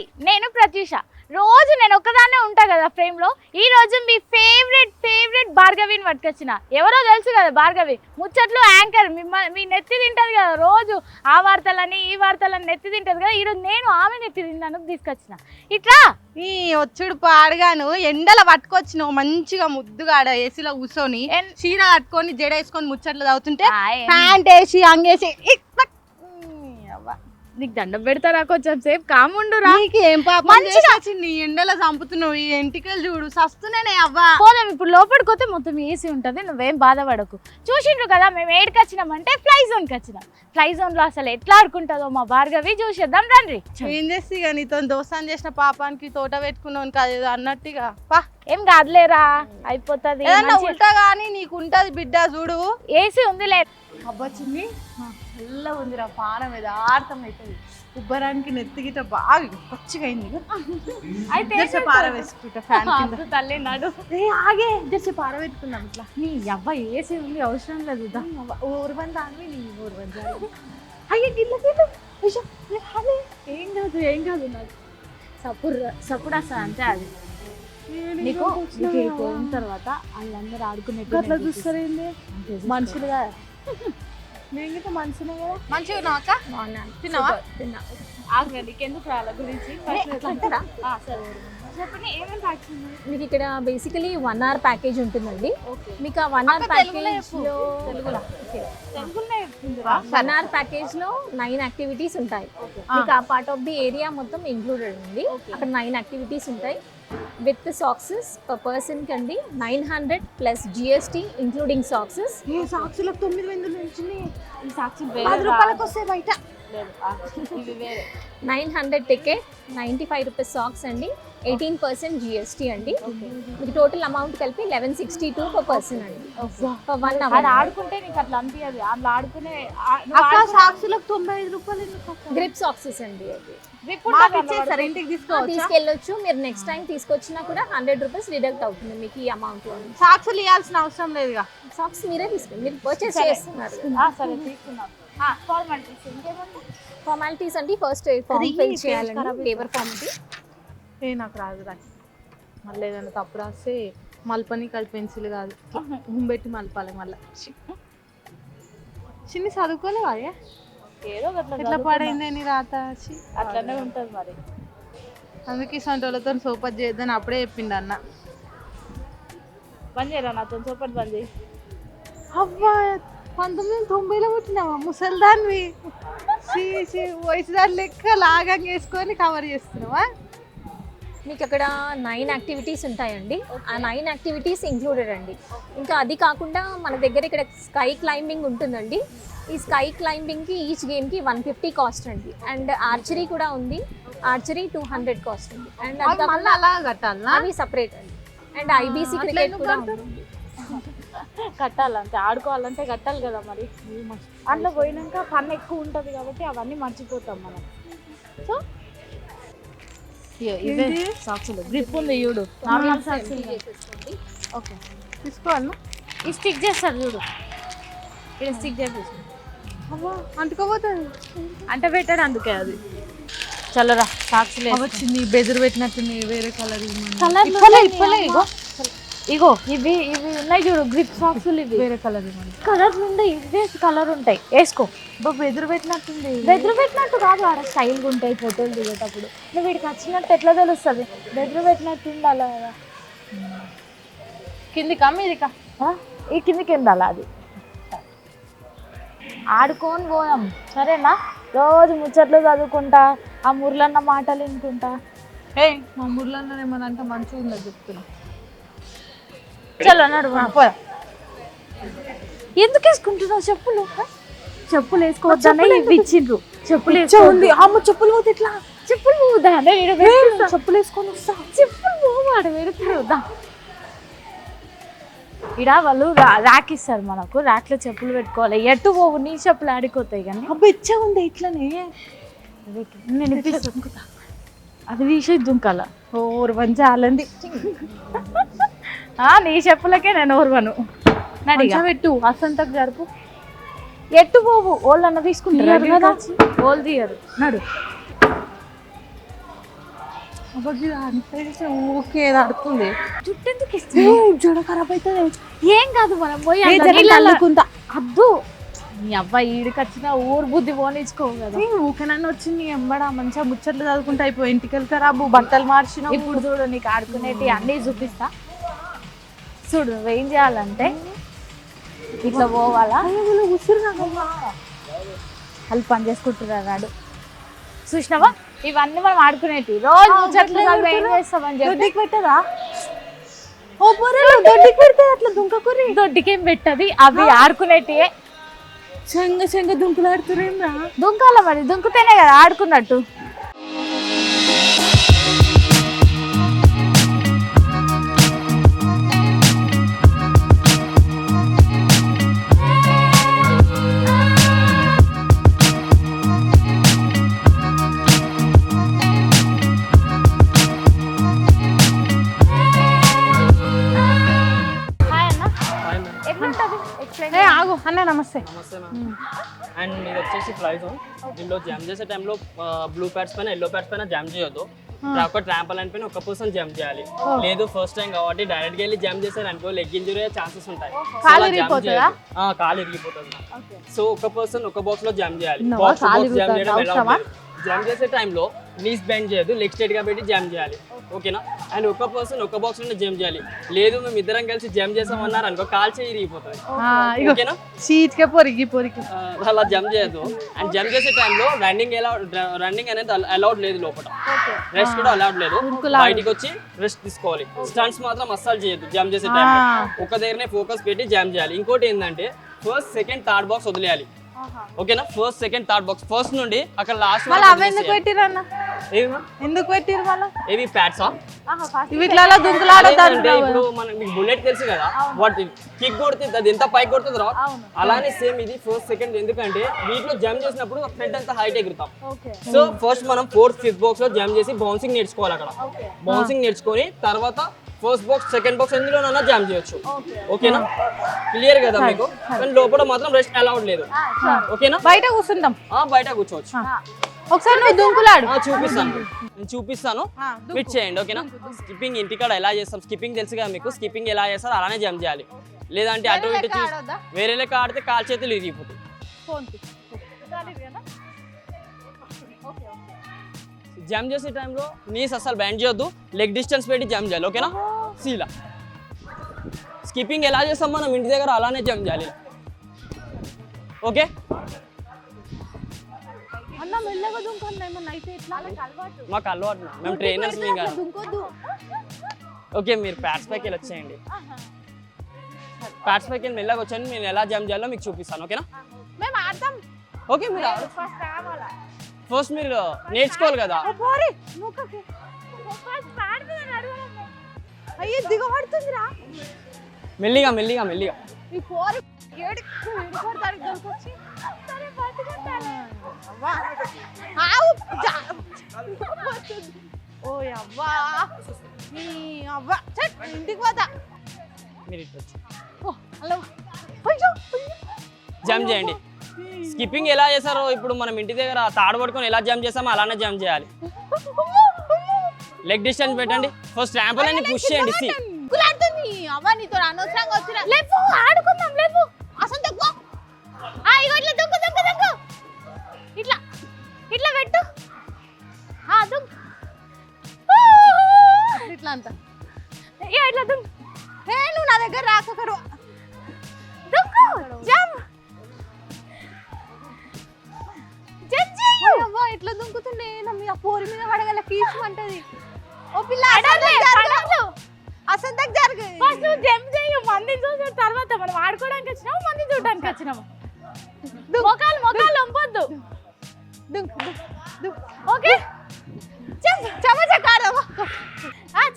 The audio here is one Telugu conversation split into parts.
హాయ్, నేను ప్రత్యూష. రోజు నేను ఒక్కదాన్నే ఉంటా కదా ఫ్రేమ్లో. ఈ రోజు మీ ఫేవరెట్ భార్గవిని పట్టుకొచ్చిన. ఎవరో తెలుసు కదా భార్గవి, ముచ్చట్లు యాంకర్. మీ నెత్తి తింటది కదా రోజు, ఆ వార్తలని ఈ వార్తలని నెత్తి తింటది కదా. ఈరోజు నేను ఆమె నెత్తి తింటాను తీసుకొచ్చిన. ఇట్లా ఈ వచ్చుడు పాడుగాను ఎండల పట్టుకొచ్చినావు మంచిగా ముద్దుగా ఆడ ఏసీలో కూర్చొని చీర కట్టుకొని జడ వేసుకొని ముచ్చట్లు తాగుతుంటే ప్యాంట్ వేసి అంగేసి నీకు దండం పెడతారా కొంచెం సేపు కాముండురా. నీకు ఏం పాపం చేసి ఎండలో చంపుతున్నావు. ఈ ఎంటికలు చూడు సస్తున్నానే అవ్వా. పోదాం ఇప్పుడు లోపలికి పోతే మొత్తం ఏసీ ఉంటుంది, నువ్వేం బాధపడకు. చూసిండ్రు కదా మేము ఏడికి వచ్చినామంటే ఫ్లై జోన్కి వచ్చినాం. ఫ్లై జోన్లో అసలు ఎట్లా ఆడుకుంటుందో మా భార్గవి చూసేద్దాం రండి. ఏం చేస్తే ఇక నీతో దోస్తాను చేసిన పాపానికి తోట పెట్టుకున్నావు కాదు అన్నట్టుగా పా. ఏం కాదులేరా, అయిపోతుంది. ఉల్టా గానీ నీకు ఉంటది బిడ్డ చూడు. ఏసీ ఉంది లే. అబ్బొచ్చింది చల్ల ఉందిరా, పానం మీద ఆడతం అవుతుంది. ఉబ్బరానికి నెత్తిగిట బాగా పచ్చిగా అయింది. అయితే పారవేసుకుంటా ఫ్యాన్ కింద. తల్లి నాడు ఆగే ఇద్దరు పారబెట్టుకున్నాం ఇట్లా. నీ అబ్బాయి ఏసీ ఉంది అవసరం లేదు. ఊరుబంద అని నీ ఊరుబంద అయ్యే గిల్ల ఏం కాదు నాకు సప్పుడు వస్తుంది అంతే. అది నీకు పోయిన తర్వాత వాళ్ళందరూ ఆడుకునే అట్లా చూస్తారేంది మనుషులుగా. నేను మనుషులే కదా. మంచిగా ఉన్నాక తిన్నావా? తిన్నా. నీకెందుకు రాళ్ళ గురించి చెప్పండి. ఏమేమి ప్యాక్స్ ఉన్నాయి మీకు ఇక్కడ? బేసికలీ 1 hour ప్యాకేజ్ ఉంటుందండి. మీకు ఆ 1 hour ప్యాకేజ్లో 1 hour ప్యాకేజ్లో 9 యాక్టివిటీస్ ఉంటాయి. మీకు ఆ పార్ట్ ఆఫ్ ది ఏరియా మొత్తం ఇంక్లూడెడ్ ఉంది. అక్కడ 9 యాక్టివిటీస్ ఉంటాయి. విత్ సాక్సెస్ పర్ పర్సన్ కండి 900 ప్లస్ జిఎస్టీ ఇంక్లూడింగ్ సాక్సెస్. ఈ సాక్షులకు 900 నుంచి ఈ సాక్షి 10 రూపాయలకు వస్తాయి బయట. 900 టికెట్, 95 రూపీస్ సాక్స్ అండి, 18% జిఎస్టీ అండి. మీకు టోటల్ అమౌంట్ కలిపి 1162 పర్ పర్సన్ అండి. ఫర్ 1 hour ఆడుకుంటే నీకు అట్లా అనిపించదు. అందులో ఆడుకునే సాక్షులకు 95 రూపాయలు. గ్రిప్ సాక్సెస్ అండి. అది ఇంటికి తీసుకెళ్ళొచ్చు. మీరు నెక్స్ట్ టైం తీసుకొచ్చినా కూడా 100 రూపీస్ డిడక్ట్ అవుతుంది మీకు ఈ అమౌంట్ లో. సాక్షులు ఇవ్వాల్సిన అవసరం లేదుగా. సాక్స్ మీరే తీసుకోండి, మీరు పర్చేస్ చేస్తున్నారు. సరే తీసుకున్నాం. ఫార్మాలిటీస్ అండి. ఫస్ట్ ఫామ్ ఫిల్ చేయాలండి, పేపర్ ఫామ్. నాకు రాదు రా. మళ్ళీ ఏదైనా తప్పు రాస్తే మల్పని కలిపి పెన్సిల్ కాదు పెట్టి మలపాలి. మళ్ళీ చిన్ని చదువుకోలేవా? ఏదో ఎట్లా పడైందని రాత అట్లనే ఉంటుంది మరి. అందుకే సొంటోళ్ళతో సోపత్ చేయొద్దని అప్పుడే చెప్పిండు అన్న. బంద్ చేయరా నాతో సోపత్ బంద్ చేయి. అవ్వా 1990లో పుట్టినావా ముసలిదాన్వి? వయసు దాని లెక్క లాగా వేసుకొని కవర్ చేస్తున్నావా? మీకు అక్కడ 9 యాక్టివిటీస్ ఉంటాయండి. ఆ 9 యాక్టివిటీస్ ఇంక్లూడెడ్ అండి. ఇంకా అది కాకుండా మన దగ్గర ఇక్కడ స్కై క్లైంబింగ్ ఉంటుందండి. ఈ స్కై క్లైంబింగ్కి ఈచ్ గేమ్కి 150 కాస్ట్ అండి. అండ్ ఆర్చరీ కూడా ఉంది. ఆర్చరీ 200 కాస్ట్ అండి. అండ్ అది కాకుండా అలా కట్టాలి, అవి సపరేట్ అండి. అండ్ ఐబీసీ క్రికెట్ కూడా ఉంటుంది. కట్టాలంటే ఆడుకోవాలంటే కట్టాలి కదా మరి. అందులో పోయినాక ఫన్ ఎక్కువ ఉంటుంది కాబట్టి అవన్నీ మర్చిపోతాం మనం. సో ఇవే సాక్సులు. గ్రిప్ ఉంది చూడు, నార్మల్ సాక్సులు. ఓకే తీసుకోవాలి. ఈ స్టిక్ చేస్తారు చూడు, ఇక్కడ స్టిక్ చేసేసి అంటుకోపోతుంది. అంటే పెట్టాడు అందుకే అది. చల్లరా సాక్సులు వచ్చింది. బెదురు పెట్టినట్టుంది వేరే కలర్. ఇగో ఇవి ఉన్నాయి చూడు గ్రిప్ సాక్సులు. ఇవి వేరే కలర్ కలర్ ఉండే, ఇవే కలర్ ఉంటాయి. వేసుకో. బెదురు పెట్టినట్టుంది. బెదురు పెట్టినట్టు కాదు, ఆడ స్టైల్గా ఉంటాయి ఫోటోలు దిగేటప్పుడు. నువ్వు వీడికి వచ్చినట్టు ఎట్లా తెలుస్తుంది? బెదురు పెట్టినట్టు ఉండాలి కదా. కిందికా మీదికా? ఈ కిందికి ఉండాలి. అది ఆడుకొని పోదాం సరేనా? రోజు ముచ్చట్లు చదువుకుంటా, ఆ మురళన్న మాటలు వినుకుంటా. మా మురళన్న ఏమన్నా మంచిగా ఉండదు చెప్తున్నా. చలో నడు. ఎందుకు వేసుకుంటున్నావు చెప్పులు? చెప్పులు వేసుకోవద్దనే ఇవి ఇచ్చిండ్రు. చెప్పులు వేసుకోండి. అమ్మ చెప్పులు పోతే ఎట్లా? చెప్పులు పోదా? చెప్పులు వేసుకొని వస్తా. చెప్పులు పోవాడు పెడతారు. ఇడా వాళ్ళు ర్యాక్ ఇస్తారు మనకు. ర్యాక్లో చెప్పులు పెట్టుకోవాలి. ఎటు పోవు, నీ చెప్పులు ఆడిపోతాయి. కానీ ఇచ్చా ఉంది ఇట్లనే. నేను ఇప్పిస్తా. అది తీసి దుంకాల. ఓరు వంచాలండి. నీ చెప్పులకే నేను ఓర్వను. నడిగా పెట్టు అసంతకు జరుపు. ఎట్టు పోవు, ఓళ్ళన్న తీసుకుంటారు కదా. ఓళ్ళు తీయరు. నడు. ఓకే అడుతుంది జుట్టు ఎందుకు ఇస్తుంది జడ ఖరాబ్ అవుతుంది. ఏం కాదు మనం పోయి ఏ అంత జర నీళ్ళలో- తల్లుకుంటా. అద్దు నీ అబ్బాయి ఈడికొచ్చిన ఊరు బుద్ధి పోనిచ్చుకోవు కదా ఊకనన్ను వచ్చింది ఎంబడా మంచిగా ముచ్చట్లు చదువుకుంటా అయిపోయి ఇంటికి ఖరాబు బట్టలు మార్చిన ఇప్పుడు చూడు నీకు ఆడుకునేటి అన్నీ చూపిస్తా చూడు నువ్వేం చేయాలంటే ఇట్లా పోవాలా వాళ్ళు పని చేసుకుంటున్నాడు చూసినావా ఇవన్నీ మనం ఆడుకునేటి రోజు ముచ్చట్లు చదివి ఏం చేస్తామని చెప్పి దొడ్డికి పెట్టదా? ఓ పొరలు దొడ్డికి పెడితే అట్లా దుంకకురి. దొడ్డికేం పెట్టది అవి ఆడుకునేటియే చెంగ చెంగ దుంకులాడుతురేమ్రా. దుంకాల మరి దుంకుతేనే కదా ఆడుకున్నట్టు హాయ్ అన్న ఎట్లుంటది ఎక్స్ప్లెయిన్ ఏ ఆగు అన్న నమస్తే. నమస్తే మ్యామ్. అండ్ ఇది వచ్చేసి ఫ్లై జోన్. దీనిలో జామ్ చేసే టైంలో బ్లూ ప్యాడ్స్ పైన ఎల్లో ప్యాడ్స్ పైన జామ్ చేయొద్దు. ఒక ట్రాంపలైన్ పైన ఒక పర్సన్ జామ్ చేయాలి. లేదు ఫస్ట్ టైం కాబట్టి డైరెక్ట్ గా వెళ్ళి జామ్ చేశారు అనుకో లెగ్ ఇంజరీ అయ్యే ఛాన్సెస్ ఉంటాయి. కాలు ఇరిగిపోతుందా? కాలు ఇరిగిపోతుంది. సో ఒక పర్సన్ ఒక బాక్స్ లో జామ్ చేయాలి. No, బాక్స్ కాలు జామ్ చేయడం ఇరుగుతుంది. ఎలా అవసరమా? జామ్ చేసే టైంలో నీస్ బెండ్ చేయదు, లెగ్ స్ట్రైట్ గా పెట్టి జామ్ చేయాలి. ఓకేనా? అండ్ ఒక పర్సన్ ఒక బాక్స్ లో జామ్ చేయాలి. లేదు మేము ఇద్దరం కలిసి జామ్ చేసామన్నారు అనుకో కాల్ చేయి ఇరిగిపోతుంది. ఇగో ఓకేనా? చీట్కే పొరిగి పొరికి. అలా జంప్ చేయదు. అండ్ జంప్ చేసే టైంలో రన్నింగ్ అనేది అలౌడ్ లేదు లోపల. రెస్ట్ కూడా అలౌడ్ లేదు. బయటికి వచ్చి రెస్ట్ తీసుకోవాలి. స్టంట్స్ మాత్రం అస్సలు చేయొద్దు జంప్ చేసే టైంలో. ఒక దగ్గరనే ఫోకస్ పెట్టి జామ్ చేయాలి. ఇంకోటి ఏంటంటే ఫస్ట్ సెకండ్ థర్డ్ బాక్స్ వదిలేయాలి. ఓకేనా? First second third box first నుండి అక్కడ లాస్ట్ మళ్ళీ అవి ఎందుకు పెట్టిరు అన్న? ఎందుకు పెట్టిరు మళ్ళీ? ఏవి ప్యాడ్సా? ఇవి ఇట్లా దుంకులాడతారు. ఇప్పుడు మనకి మీకు బుల్లెట్ తెలుసు కదా, వాటి కిక్ కొడుతుంది అది ఎంత పైకి కొడుతుంది రా. అలానే సేమ్ ఇది ఫస్ట్ సెకండ్. ఎందుకంటే వీటిలో జంప్ చేసినప్పుడు ఫ్రంట్ అంతా హైట్ ఎగురుతాం. సో ఫస్ట్ మనం ఫోర్త్ ఫిఫ్త్ బాక్స్ లో జంప్ చేసి బౌన్సింగ్ నేర్చుకోవాలి. అక్కడ బౌన్సింగ్ నేర్చుకొని తర్వాత ఫస్ట్ బాక్స్ సెకండ్ బాక్స్ ఎందులోనైనా జామ్ చేయొచ్చు. ఓకేనా? క్లియర్ కదా మీకు? కానీ లోపల మాత్రం రెస్ట్ అలౌడ్ లేదు. ఓకేనా? బయట కూర్చుంటాం. బయట కూర్చోవచ్చు. ఒకసారి నువ్వు దుంకులాడు. చూపిస్తాను, నేను చూపిస్తాను. ఫిట్ చేయండి. ఓకేనా? స్కిప్పింగ్ ఇంటికాడ ఎలా చేస్తాం? స్కిప్పింగ్ తెలుసు కదా మీకు. స్కిప్పింగ్ ఎలా చేస్తారు అలానే జంప్ చేయాలి. లేదంటే అటు ఇటు చూసి వేరే లెక్క ఆడితే కాలు చేతులు ఇరిగిపోతాయి. జంప్ చేసే టైంలో నీస్ అసలు బ్యాండ్ చేయొద్దు. లెగ్ డిస్టెన్స్ పెట్టి జంప్ చేయాలి. ఓకేనా? సీలా స్కిప్పింగ్ ఎలా చేస్తాం మనం ఇంటి దగ్గర అలానే జంప్ చేయాలి. ఓకే? అన్న మెల్లగా దుంకన్నా ఏమన్నా అయితే ఎట్లా? మాకు అలవాటు, మేము ట్రైనర్స్ మీ కాదు. దుంకొద్దు. ఓకే, మీరు ప్యాడ్స్ పైకి వెళ్ళి వచ్చేయండి. ప్యాడ్స్ పైకి వెళ్ళి మెల్లగా వచ్చాను. నేను ఎలా జంప్ చేయాలో మీకు చూపిస్తాను. ఓకేనా? మేము ఆడతాం. ఓకే, మీరు ఫస్ట్ మీరు నేర్చుకోవాలి కదా. అయ్యో దిగబడుతుందిరా. మెల్లిగా మెల్లిగా మెల్లిగా. ఈ పోరి ఏడు కొడతానికి దొరికొచ్చి ఓ అవ్వా నీ అవ్వ ఇంటికి పోతా. మీరు ఇటు వచ్చి హలో జంప్ చేయండి. స్కిప్పింగ్ ఎలా చేస్తారో ఇప్పుడు మనం ఇంటి దగ్గర తాడు పట్టుకొని ఎలా జంప్ చేస్తామో అలానే జంప్ చేయాలి. లెగ్ డిస్టెన్స్ పెట్టండి. ఫస్ట్ ట్రాంపోలైన్ పుష్ చేయండి. అవ్వ నీతో అనవసరంగా వచ్చిన. లేపు ఆడుకుందాం లేపు అసలు తక్కువ ఇగో ఇట్లా దుంకు దుంకు దుంకు ఇట్లా ఇట్లా పెట్టు దుంకు ఇట్లా అంత ఇట్లా దుంకు నువ్వు నా దగ్గర రాకరు. దుంకు జంప్ అవ్వ ఇట్లా దుంకుతుండే నా మీద పోరి మీద పడగల కీచమంటది. ఓ పిల్ల అసలు జరుగు. ఫస్ట్ నువ్వు జంప్ చేయి. మంది చూసిన తర్వాత మనం ఆడుకోవడానికి వచ్చినాము, మంది చూడడానికి వచ్చినాము. మొకాలు మొకాలు వంపొద్దు. ఓకే చెమచ కాడవా.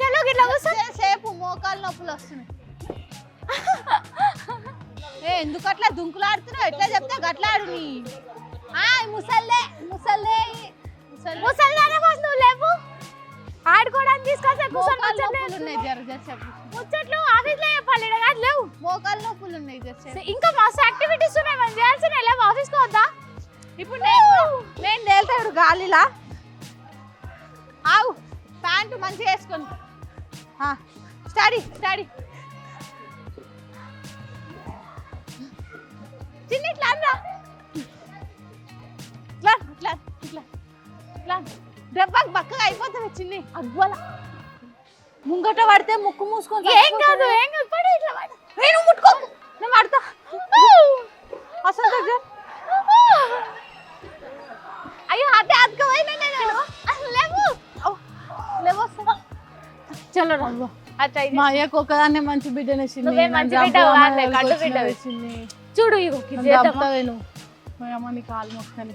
చలో గిట్లా కూర్చో. సేపు మోకాలు నొప్పులు వస్తున్నాయి. ఎందుకు అట్లా దుంకులాడుతున్నావు? ఎట్లా చెప్తా గట్లా ఆడు. నీ ముసల్లే ముసల్లే ముసల్దానే ఫస్ట్ నువ్వు లేవు ఆడుకోవడానికి తీసుకొస్తే ముచ్చట్లు ఆఫీస్లో చెప్పాలి. కాదు లేవు మోకాలు నొప్పులు ఉన్నాయి. ఇంకా మస్తు యాక్టివిటీస్ ఉన్నాయి మనం చేయాల్సిన. లేవు ఆఫీస్కి వద్దా? ఇప్పుడు నేను తేలుతాడు గాలిలా. ఆవు ఫ్యాన్ ప్యాంటు మంచిగా వేసుకొని స్టడీ చిన్న ఇట్లా అన్నా ఇట్లా దెబ్బకి బక్కగా అయిపోతుంది చిన్ని అగ్వల ముంగట పడితే ముక్కు మూసుకొని ఏం కాదు పడు ఇట్లా పడు. నేను ముట్టుకోకు నేను పడతా అసలు దగ్గర అయ్యో అదే అతకపోయినా నేను లేవు చలో రా అట్లా మా అయ్యకు ఒకదాన్నే మంచి బిడ్డనే నువ్వే మంచి బిడ్డవు కాదులే, కట్టు బిడ్డవి. చూడు ఇగో ఇది చేద్దామా? పోయామని కాలు మొక్కని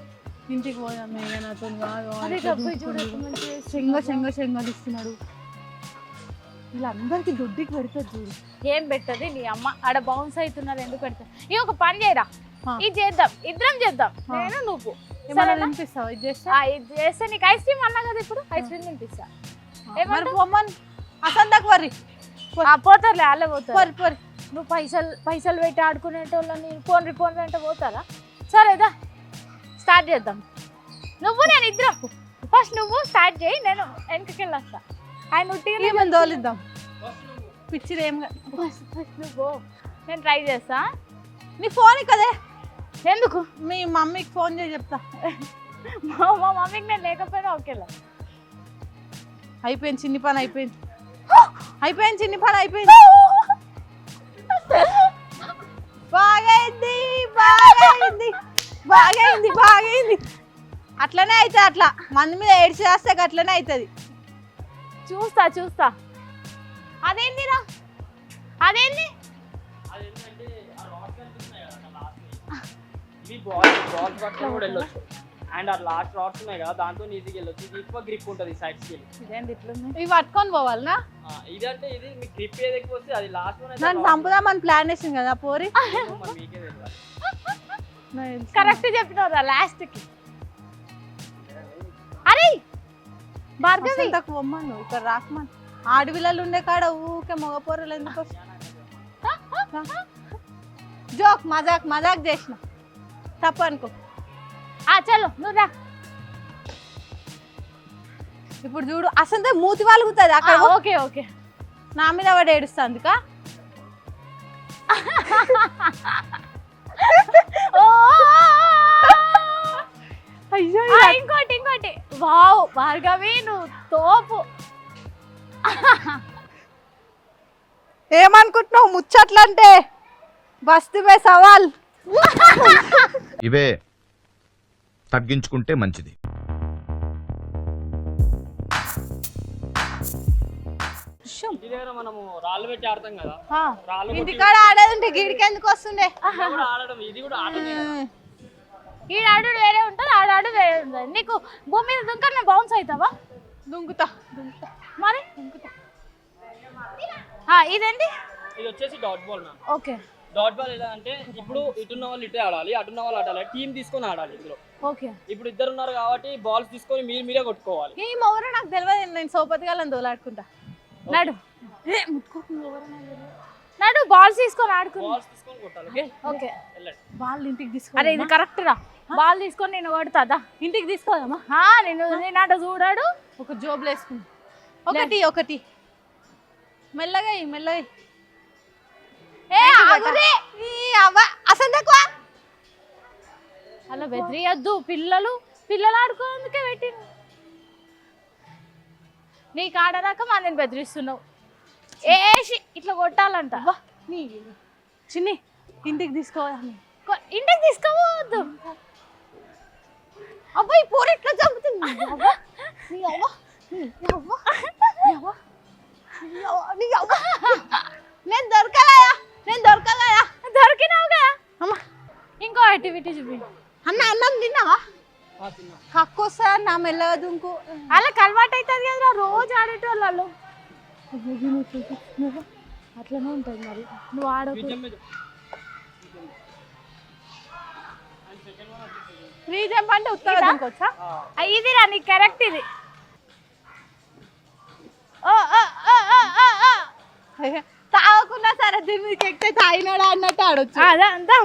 ఇంటికి పోయాను ఇక నాతో కాదు అదే డబ్బు చూడు ఎంత మంచిగా వేసి. చెంగలిస్తున్నాడు వీళ్ళందరికీ దొడ్డికి పెడతారు చూడు ఏం పెట్టది నీ అమ్మ ఆడ బౌన్స్ అవుతున్నారు ఎందుకు పెడతారు? ఇవి ఒక పని చేయరా, ఆ. ఇది చేద్దాం, ఇద్దరం చేద్దాం, నేను నువ్వు. ఏమన్నా సరేనా? తినిపిస్తావా ఇది చేస్తా ఇది చేస్తే నీకు ఐస్ క్రీమ్ అన్నా కదా, ఇప్పుడు ఐస్ క్రీమ్ తినిపిస్తా. మరి ఏమంటావ్? పొమ్మని అసంతకు వర్రి పోతారులే వాళ్ళే పోతారు. పొరి నువ్వు పైసలు పెట్టి ఆడుకునేటోళ్ళని పోన్రి అంటే పోతారా? సరేదా స్టార్ట్ చేద్దాం. నువ్వు నేను ఇద్దరం. ఫస్ట్ నువ్వు స్టార్ట్ చేయి, నేను వెనకకి వెళ్ళొస్తా. ఆయన ఏమని తోలిద్దాం పిచ్చిది ఏం నువ్వు నేను ట్రై చేస్తా. నీ ఫోన్ కదే ఎందుకు? మీ మమ్మీకి ఫోన్ చేసి చెప్తా మా మమ్మీకి నేను లేకపోయినా ఓకేలా. అయిపోయింది చిన్ని పని అయిపోయింది చిన్ని పని అయిపోయింది బాగైంది అట్లనే అవుతుంది అట్లా మంది మీద ఏడ్చి చేస్తే అట్లనే అవుతుంది చూస్తా. అదేందిరా? అదేంది? అండ్ ఆ లాస్ట్ రాడ్స్ ఉన్నాయి కదా, దాంతో ఈజీగా వెళ్ళొచ్చు. ఇది ఎక్కువ గ్రిప్ ఉంటుంది సైడ్స్ కి. ఇదేంటి ఇట్లుంది? ఇవి పట్టుకొని పోవాలనా? ఇదంటే ఇది మీ గ్రిప్ ఏది ఎక్కువ వస్తే అది లాస్ట్ వన్. నన్ను చంపుదామని ప్లాన్ వేసింది కదా పోరి. మీకే తెలియాలి. కరెక్ట్ చెప్పినవురా లాస్ట్ కి. అరే భార్గవి తక్కువ పొమ్మను ఇక్కడ రాకమని ఆడపిల్లలు ఉండే కాడ ఊకే మగ పోరలు ఎందుకు జోక్ మజాక్ చేసిన తప్పు అనుకో. చలో నువ్వు రా. ఇప్పుడు చూడు అసలు మూతి వాలుగుతుంది అక్కడ. ఓకే నా మీద వాడు ఏడుస్తా అందుకా. అయ్యో ఇంకోటి వావ్ భార్గవి నువ్వు తోపు. ఏమనుకుంటున్నావు ముచ్చట్లంటే బస్తువే సవాల్. ఇవే తగ్గించుకుంటే మంచిది. ఇంటి దగ్గర మనము రాళ్ళు పెట్టి ఆడతాం కదా, రాళ్ళు ఇంటికాడ ఆడేది ఉంటే గీడికి ఎందుకు వస్తుండే? కూడా ఆడడం, ఇది కూడా ఆడమే. ఈడాడు వేరే ఉంటుంది, ఆడాడు వేరే ఉంటుంది. నీకు భూమి మీద దుంక నేను బౌన్స్ అవుతావా? దుంకుతా మరి ఇదేంటి? ఇది వచ్చేసి dot ball ma'am. Okay dot ball ఎలా అంటే ఇప్పుడు ఇటున్న వాళ్ళు ఇటే ఆడాలి, అటున్న వాళ్ళు ఆడాలి, టీం తీసుకొని ఆడాలి. ఇందులో ఓకే ఇప్పుడు ఇద్దరు ఉన్నారు కాబట్టి బాల్స్ తీసుకొని మీరే కొట్టుకోవాలి. ఈ మొగరు నాకు తెలియదు, నేను సోపతి గాలని దోలాడుకుంటా. నడు నడు బాల్స్ తీసుకొని ఆడుకుంటా. బాల్స్ తీసుకొని కొట్టాలి. ఓకే వెళ్ళండి. బాల్ ఇంటికి తీసుకో. అరే ఇది కరెక్ట్ రా. బాల్ తీసుకొని నేను కొడతా. ఇంటికి తీసుకోదమ్మా. నేను అటు చూడాడు. ఒక జోబులు వేసుకుంది. ఒకటి మెల్లగా అసలు తక్కువ అలా బెదిరియద్దు. పిల్లలు ఆడుకోవడానికే పెట్టిండు. నీకు ఆడరాక మందిని బెదిరిస్తున్నావు. ఏసి ఇట్లా కొట్టాలంట. చిన్ని ఇంటికి తీసుకోవాలి. ఇంటికి తీసుకోవద్దు. అబ్బాయి పోరు ఎట్లా చంపుతుంది. నేను దొరకలేదా? దొరికినావుగా. ఇంకో యాక్టివిటీ చూపి. అన్నం తిన్నావా? హక్కు వస్తా నా మెల్లగా దుంకు. అలా అలవాటు అవుతుంది కదరా రోజు ఆడేటోళ్ళు. అట్లనే ఉంటుంది మరి. నువ్వు ఆడకు. రీజంప్ అంటే ఉత్తగా దుంకొచ్చా? ఇదిరా నీకు కరెక్ట్ ఇది. తాగకున్నా సరే దీని మీదకి ఎక్కితే తాగినాడా అన్నట్టు ఆడొచ్చు. అదంతా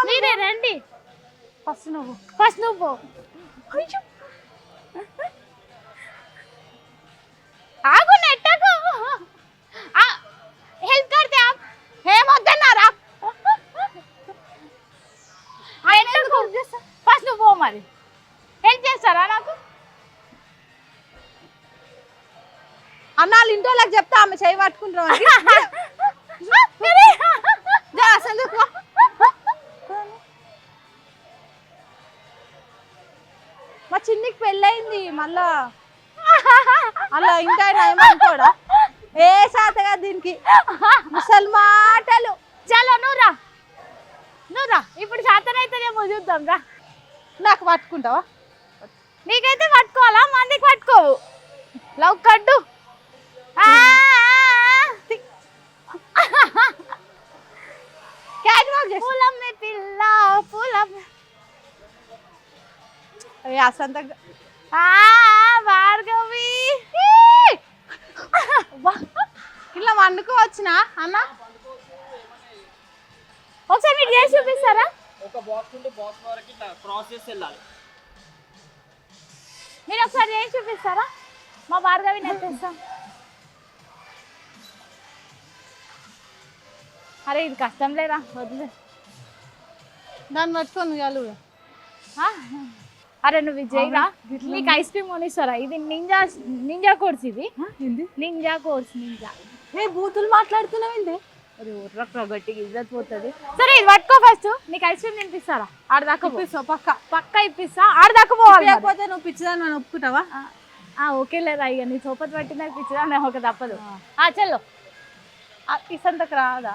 మీరే రండి. ఫస్ట్ నువ్వు అన్న వాళ్ళ ఇంట్లో వాళ్ళకి చెప్తా ఆమె చేయి పట్టుకుంటాం అని. జా, అసలు పో. మా చిన్నికి పెళ్ళయింది మళ్ళా అలా ఇంకా ఏమనుకోడా ఏ శాతగా దీనికి ముసల్మాటలు. చలో నువ్వు రా ఇప్పుడు శాతం అయితేనేమో చూద్దాం రా. నాకు పట్టుకుంటావా? నీకైతే పట్టుకోవాలా, మందికి పట్టుకోవు. లవ్ కట్టు. పూలమ్మే పిల్ల పూలమ్మే. అసంత భార్గవి ఇలా వండుకోవచ్చునా అన్న? ఒకసారి మీరు చేసి చూపిస్తారా? ఒక బాక్స్ నుండి బాక్స్ వరకు ఇట్లా క్రాస్ చేసి వెళ్ళాలి. మీరు ఒకసారి చేసి చూపిస్తారా? మా భార్గవిని ఎత్తేస్తాం. అరే ఇది కష్టం లేరా, వదిలే. దాన్ని పట్టుకొని చాలు. అరే నువ్వు ఇది చేయరా, నీకు ఐస్ క్రీమ్ కొనిస్తారా? ఇది నింజా కోర్స్. ఇది నింజా కోర్స్. ఏ బూతులు మాట్లాడుతున్నావు ఏంటి? అరే ఉర్రక్క గట్టిగా ఇజ్జత్ పోతుంది. సరే ఇది పట్టుకో, ఫస్ట్ నీకు ఐస్ క్రీమ్ తినిపిస్తారా? ఆడదాకా ఇప్పిస్తావు? పక్క ఇప్పిస్తా. ఆడదాకా పోవాలి. లేకపోతే నువ్వు పిచ్చిదాన్ని నన్ను ఒప్పుకుంటావా? ఓకే లేదా, ఇక నీ చోపతి పట్టిన పిచ్చిదా ఒక తప్పదు. చల్లో. ఇసంతకు రాదా?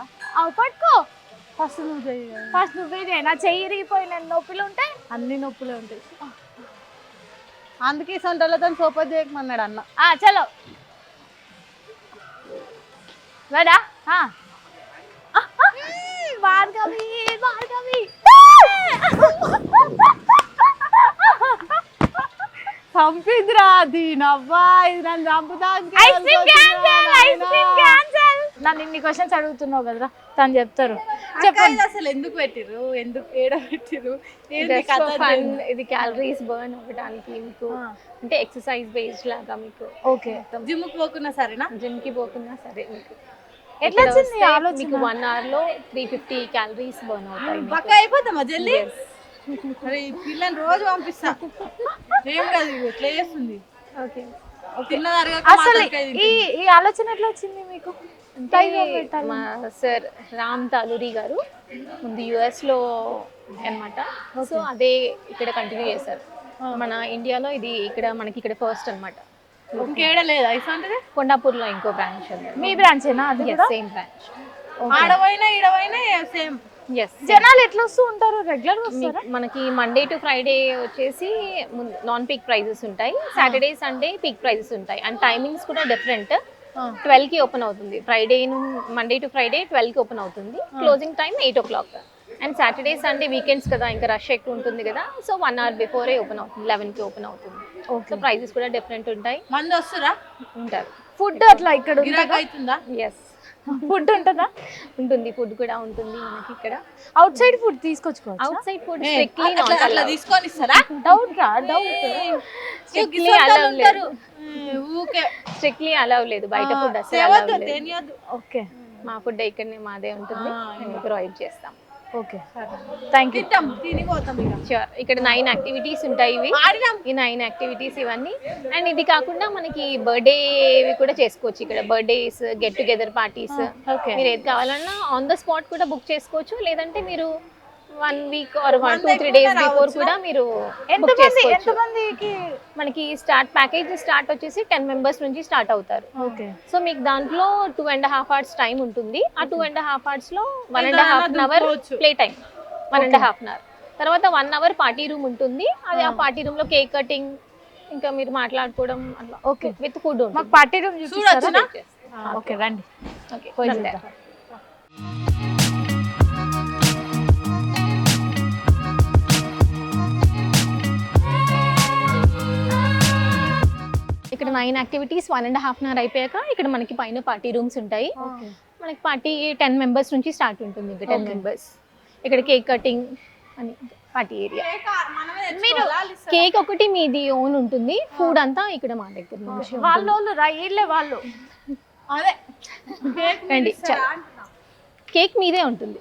పట్టుకో. ఫస్ట్ నువ్వు చెయ్యి. ఫస్ట్ నువ్వే చేయి. నా చెయ్యి ఇరిగిపోయిన నొప్పులు ఉంటాయి. అన్ని నొప్పులే ఉంటాయి. అందుకే సొంతలతో సోపతి చేయకమన్నాడు అన్న. చలో రెడా? భార్గవి భార్గవి చంపిద్రా దీనవ్వా, ఇది నన్ను చంపుతా. నన్ను ఇన్ని క్వశ్చన్స్ అడుగుతున్నావు కదరా, తను చెప్తారు. చెప్పండి అసలు ఎందుకు పెట్టిర్రు, ఎందుకు ఏడ పెట్టిర్రు? ఇది క్యాలరీస్ బర్న్ అవ్వడానికి మీకు, అంటే ఎక్సర్సైజ్ బేస్డ్ లాగా మీకు. ఓకే, జిమ్ కి పోకున్నా సరేనా? జిమ్ కి పోకున్నా సరే మీకు ఎట్లా వచ్చింది ఆలోచన? మీకు 1 hour లో 350 క్యాలరీస్ బర్న్ అవుతాయి. పక్క అయిపోతామా జల్దీ? అరే ఈ పిల్లని రోజు పంపిస్తా. ఏం కాదు, ఎట్లా చేస్తుంది? ఓకే, అసలు ఈ ఆలోచన ఎట్లా వచ్చింది మీకు? మా సార్ రామ్ తాలూరి గారు ముందు US లో అన్నమాట. సో అదే ఇక్కడ కంటిన్యూ చేశారు. మన ఇండియాలో ఇది మనకి ఇక్కడ ఫస్ట్ అన్నమాట. ఇంకేడ లేదా ఇసంటది? కొండాపూర్లో ఇంకో బ్రాంచ్ ఉంది. మీ బ్రాంచేనా? అది సేమ్ బ్రాంచ్. ఆడవైనా ఈడవైనా సేమ్. జనాలు ఎట్లా వస్తూ ఉంటారు? రెగ్యులర్ వస్తారా? మనకి మండే టు ఫ్రైడే వచ్చేసి నాన్ పీక్ ప్రైజెస్ ఉంటాయి. సాటర్డే సండే పీక్ ప్రైజెస్ ఉంటాయి. అండ్ టైమింగ్స్ కూడా డిఫరెంట్. 12 కి ఓపెన్ అవుతుంది ఫ్రైడే, మండే టు ఫ్రైడే 12 కి ఓపెన్ అవుతుంది. Closing time 8 o'clock. And Saturday Sunday weekends కదా, ఇంకా రష్ ఎక్కువ ఉంటుంది కదా, సో 1 hour బిఫోరే ఓపెన్ అవుతుంది. 11 కి ఓపెన్ అవుతుంది. సో ప్రైజెస్ కూడా డిఫరెంట్ ఉంటాయి. మంది వస్తారా? ఉంటారు. ఫుడ్ అట్లా ఇక్కడ అవుతుందా? ఎస్, ఫుడ్ ఉంటుందా? ఉంటుంది. ఫుడ్ కూడా ఉంటుంది మనకి ఇక్కడ. అవుట్ సైడ్ ఫుడ్ తీసుకొచ్చుకోవచ్చు. Outside food strictly not అట్లా తీసుకొని ఇస్తారా? డౌట్ రా, డౌట్. స్ట్రిక్ట్లీ అలౌ లేదు. ఊకే స్ట్రిక్ట్లీ అలౌ లేదు. బయట ఫుడ్ అసలు అలౌ లేదు. ఓకే, మా ఫుడ్ ఇక్కడనే మాదే ఉంటుంది. మేము ప్రొవైడ్ చేస్తాం. Okay, thank you. తినిపోతాం ఇక. ష్యూర్. ఇక్కడ 9 యాక్టివిటీస్ ఉంటాయి. ఇవి ఈ 9 యాక్టివిటీస్ ఇవన్నీ. అండ్ ఇది కాకుండా మనకి బర్త్డేవి కూడా చేసుకోవచ్చు. ఇక్కడ బర్త్డేస్, గెట్ టుగెదర్ పార్టీస్, మీరు ఏది కావాలన్నా ఆన్ ద స్పాట్ కూడా బుక్ చేసుకోవచ్చు. లేదంటే మీరు 1 week or 2-3 days బిఫోర్ కూడా మీరు బుక్ చేసుకోవచ్చు. మనకి ప్యాకేజ్ స్టార్ట్ వచ్చేసి 10 members నుంచి స్టార్ట్ అవుతారు. సో మీకు దాంట్లో 2.5 hours టైం ఉంటుంది. ఆ 2.5 hours లో 1.5 hour ప్లే టైం, 1.5 hour. తర్వాత 1 hour పార్టీ రూమ్ ఉంటుంది. అది ఆ పార్టీ రూమ్ లో కేక్ కటింగ్, ఇంకా మీరు మాట్లాడుకోవడం అట్లా. ఓకే, విత్ ఫుడ్ ఉంటుంది. మాకు పార్టీ రూమ్ చూపిస్తారా? ఓకే రండి. ఓకే, ఇక్కడ 9 యాక్టివిటీస్ 1.5 hour అయిపోయాక ఇక్కడ మనకి పైన పార్టీ రూమ్స్ ఉంటాయి. మనకి పార్టీ 10 members నుంచి స్టార్ట్ ఉంటుంది. ఇంకా 10 members. ఇక్కడ కేక్ కటింగ్ అని పార్టీ ఏరియా. మీరు కేక్ ఒకటి మీది ఓన్ ఉంటుంది. ఫుడ్ అంతా ఇక్కడ మా దగ్గర నుంచి. వాళ్ళు అదే రండి, కేక్ మీదే ఉంటుంది.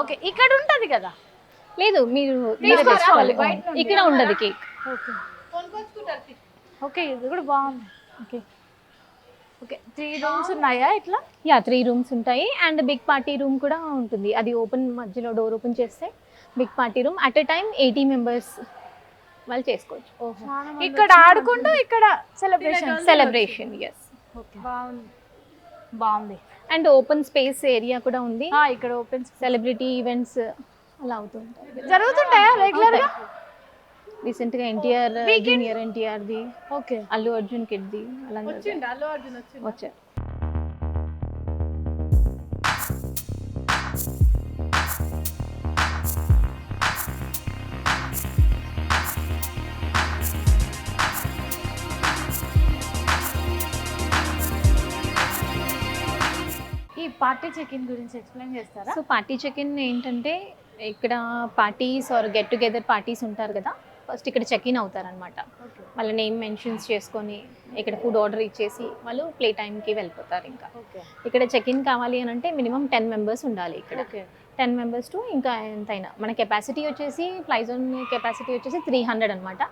ఓకే, ఇక్కడ ఉంటది కదా? లేదు, మీరు తెచ్చుకోవాలి. ఇక్కడ ఉండదు కేక్. ఓకే, ఇది కూడా బాగుంది. ఓకే, ఓకే 3 రూమ్స్ ఉన్నాయా ఇట్లా? యా 3 రూమ్స్ ఉంటాయి అండ్ బిగ్ పార్టీ రూమ్ కూడా ఉంటుంది. అది ఓపెన్, మధ్యలో డోర్ ఓపెన్ చేస్తే big party room at a time 80 members వాళ్ళు చేసుకోవచ్చు. ఇక్కడ ఆడుకుంటూ ఇక్కడ సెలబ్రేషన్ ఎస్. బాగుంది. అండ్ ఓపెన్ స్పేస్ ఏరియా కూడా ఉంది. ఇక్కడ ఓపెన్ సెలబ్రిటీ ఈవెంట్స్ అలా అవుతుంటాయి. జరుగుతుంటాయా రెగ్యులర్ గా? రీసెంట్ గా ఎన్టీఆర్ జూనియర్ ఎన్టీఆర్ ది, ఓకే, అల్లు అర్జున్ కిడ్ ది అలా అల్లు అర్జున్ వచ్చారు. ఈ పార్టీ చెక్ ఇన్ గురించి ఎక్స్ప్లెయిన్ చేస్తారా? సో పార్టీ చెక్ ఇన్ ఏంటంటే ఇక్కడ parties are get together parties ఉంటారు కదా, ఫస్ట్ ఇక్కడ చెక్ ఇన్ అవుతారనమాట. వాళ్ళ నేమ్ మెన్షన్స్ చేసుకొని ఇక్కడ ఫుడ్ ఆర్డర్ ఇచ్చేసి వాళ్ళు ప్లే టైంకి వెళ్ళిపోతారు. ఇంకా ఇక్కడ చెక్ ఇన్ కావాలి అని అంటే మినిమం 10 మెంబర్స్ ఉండాలి ఇక్కడ. 10 మెంబర్స్ టు ఇంకా ఎంతైనా. మన కెపాసిటీ వచ్చేసి ఫ్లై జోన్ కెపాసిటీ వచ్చేసి 300 అనమాట.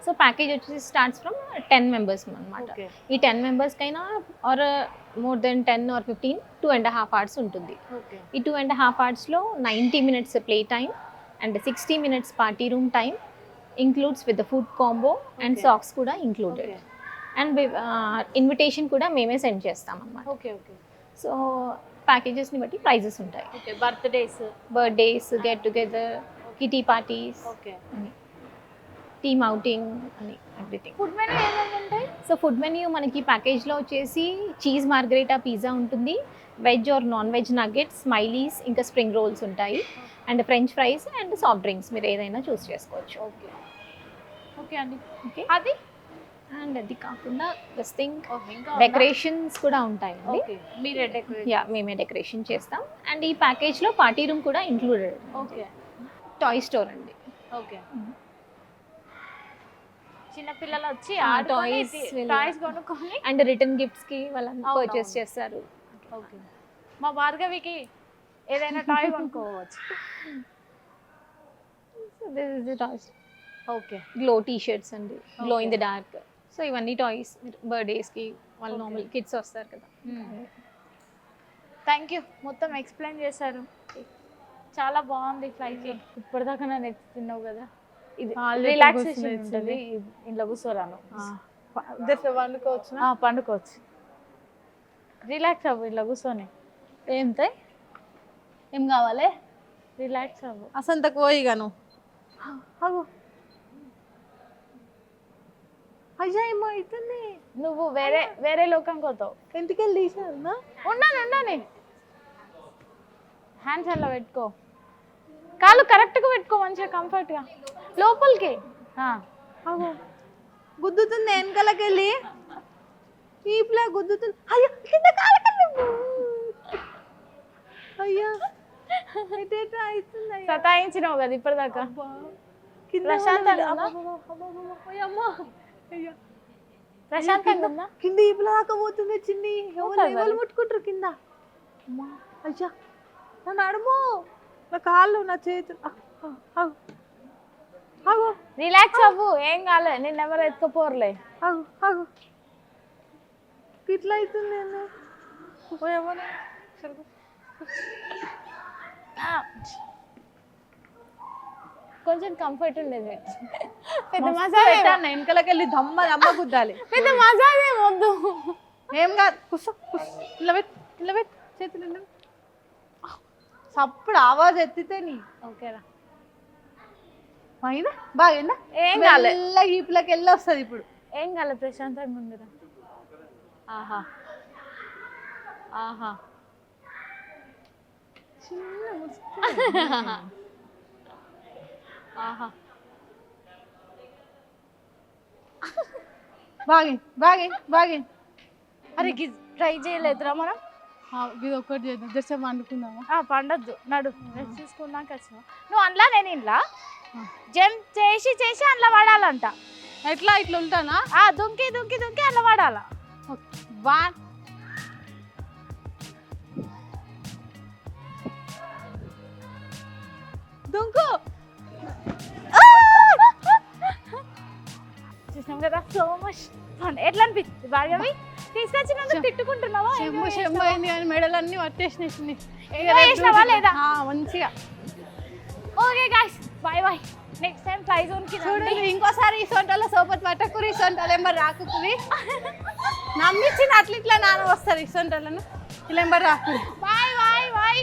సో ప్యాకేజ్ వచ్చేసి స్టార్ట్స్ ఫ్రమ్ 10 మెంబర్స్ అనమాట. ఈ 10 మెంబర్స్కైనా or more than 10 or 15 2.5 hours ఉంటుంది. ఈ 2.5 hoursలో 90 minutes play time and 60 minutes party room time includes with the food combo and socks కూడా ఇంక్లూడెడ్. అండ్ ఇన్విటేషన్ కూడా మేమే సెండ్ చేస్తాం అన్నమాట. సో ప్యాకేజెస్ని బట్టి ప్రైజెస్ ఉంటాయి. Birthdays, get together, kitty parties, team outing అని ఎవ్రీథింగ్. ఫుడ్ మెనూ ఏమేమి ఉంటాయి? సో ఫుడ్ మెన్యూ మనకి ప్యాకేజ్లో వచ్చేసి చీజ్ మార్గరేటా పిజ్జా ఉంటుంది, veg or non veg nuggets, smileys, ఇంకా స్ప్రింగ్ రోల్స్ ఉంటాయి and French fries and soft drinks మీరు ఏదైనా చూస్ చేసుకోవచ్చు. ఓకే అండి. ఓకే, అది అండ్ అది కాకుండా దిస్ థింగ్ డెకరేషన్స్ కూడా ఉంటాయండి. మీరే డెకరేట్? యా, మేమే డెకరేషన్ చేస్తాం. అండ్ ఈ ప్యాకేజ్లో పార్టీ రూమ్ కూడా ఇంక్లూడెడ్. ఓకే. టాయ్ స్టోర్ అండి. ఓకే. చిన్న పిల్లలు వచ్చి టాయ్స్ కొనుక్కొని అండ్ రిటర్న్ గిఫ్ట్స్కి వాళ్ళని పర్చేస్ చేస్తారు. ఓకే. మా భార్గవికి ఏదైనా టాయ్ కొనుక్కోవచ్చు. So this is the toys. Okay. Glow T shirts అండి, glow in the dark. So ఇవన్నీ టాయ్స్ బర్త్డేస్కి వాళ్ళు నార్మల్ కిడ్స్ వస్తారు కదా. థ్యాంక్ యూ, మొత్తం ఎక్స్ప్లెయిన్ చేశారు. చాలా బాగుంది ఫ్లైట్. ఇప్పటిదాకా నన్ను ఎత్తి తిన్నావు కదా, ఇది రిలాక్సేషన్ ఉంటుంది. ఇంట్లో కూర్చోరాను, పండుకోవచ్చు, రిలాక్స్ అవ్వు ఇట్లా కూర్చొని. ఏం కావాలి? రిలాక్స్ అవ్వు. అసంతకు పోయిగాను. అయ్యా ఏమో అవుతుంది. నువ్వు వేరే లోకంకి పోతావు. ఇంటికెళ్ళి తీసాను. ఉండని హ్యాండ్స్ అలా పెట్టుకో, కాళ్ళు కరెక్ట్గా పెట్టుకో, మంచిగా కంఫర్ట్గా లోపలికి. గుద్దుతుంది వెనకాలకి వెళ్ళి, ఈప్లా గుద్దుతుంది. అయ్యా కింద కాలకల్లి. అయ్యా అవుతుంది. సతాయించినావు కదా ఇప్పటిదాకా. ప్రశాంతంగా ఉందా? కింద ఈపుల దాకా పోతుంది చిన్ని. ఎవరు ముట్టుకుంటారు కింద? అయ్యా నా నడుము, నా కాళ్ళు, నా చేతులు. రిలాక్స్ అవ్వు, ఏం కాలే, నిన్న ఎవరు ఎత్తుకోపోర్లే. ఇట్లా అవుతుంది. నేను కొంచెం కంఫర్ట్ ఉండేది. పెద్ద మసాజ్ వెనకలకి వెళ్ళి దమ్మ గుద్దాలి. పెద్ద మసాజ్ ఏం వద్దు. ఏం కాదు, కుస్సో ఇలా పెట్టి చేతులు సప్పుడు ఆవాజ్ ఎత్తితే నీ. ఓకేరా, అయినా బాగా ఏం కాలే. ఈపులకి వెళ్ళి వస్తుంది ఇప్పుడు. ఏం కాలే, ప్రశాంతంగా ఉందిరా. ఆహా ఆహా, ఆహా, బాగా. అరే ట్రై చేయలేదురా మనం. ఇది ఒక్కటి చేద్దాం, జస్ట్ పండుకుందామా? పండద్దు, నడు, రెస్ట్ తీసుకున్నాక వచ్చినా. నువ్వు అందులో, నేను ఇంట్లో జంప్ చేసి అందులో పడాలంట. ఎట్లా ఇట్లా ఉంటానా? దుంకి అందులో పడాలా. దుంకు. చూసినాం కదా, సో మచ్ ఫన్. ఎట్లా అనిపిస్తుంది భార్గవి? తీసుకొచ్చినందుకు తిట్టుకుంటున్నావా చెంబు అయింది కానీ మెడలన్నీ పట్టేసినాయి ఎంజాయ్ చేసినావా లేదా మంచిగా. Okay guys bye bye next time fly zone కి చూడండి ఇంకోసారి ఈ సొంటలో సోపతి పట్టకురి ఈ సొంటలు ఎంబర్ రాకురి నమ్మించిన అట్లా ఇట్లా నాన్న వస్తారు ఈ సొంటలను ఇలా ఎంబర్ రాకురి. Bye bye bye